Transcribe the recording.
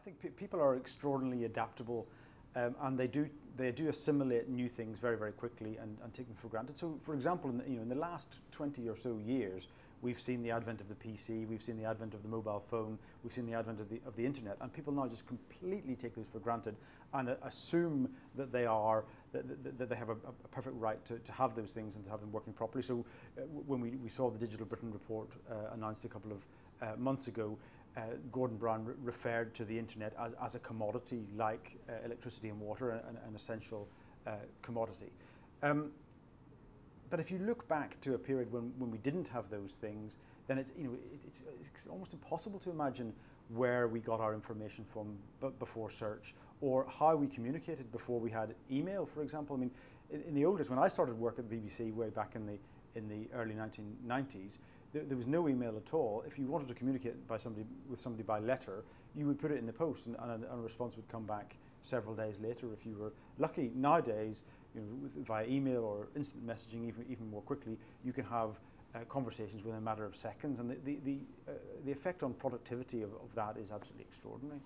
think people are extraordinarily adaptable, and they do assimilate new things very, very quickly and take them for granted. So, for example, in the last 20 or so years, we've seen the advent of the PC, we've seen the advent of the mobile phone, we've seen the advent of the internet, and people now just completely take those for granted and assume that they have a perfect right to have those things and to have them working properly. So when we saw the Digital Britain report announced a couple of months ago, Gordon Brown referred to the internet as a commodity like electricity and water, an essential commodity. But if you look back to a period when we didn't have those things, then it's almost impossible to imagine where we got our information from before search, or how we communicated before we had email, for example. I mean, in the old days, when I started work at the BBC way back in the early 1990s, there was no email at all. If you wanted to communicate with somebody by letter, you would put it in the post, and a response would come back several days later if you were lucky. Nowadays, via email or instant messaging, even more quickly, you can have conversations within a matter of seconds, and the effect on productivity of that is absolutely extraordinary.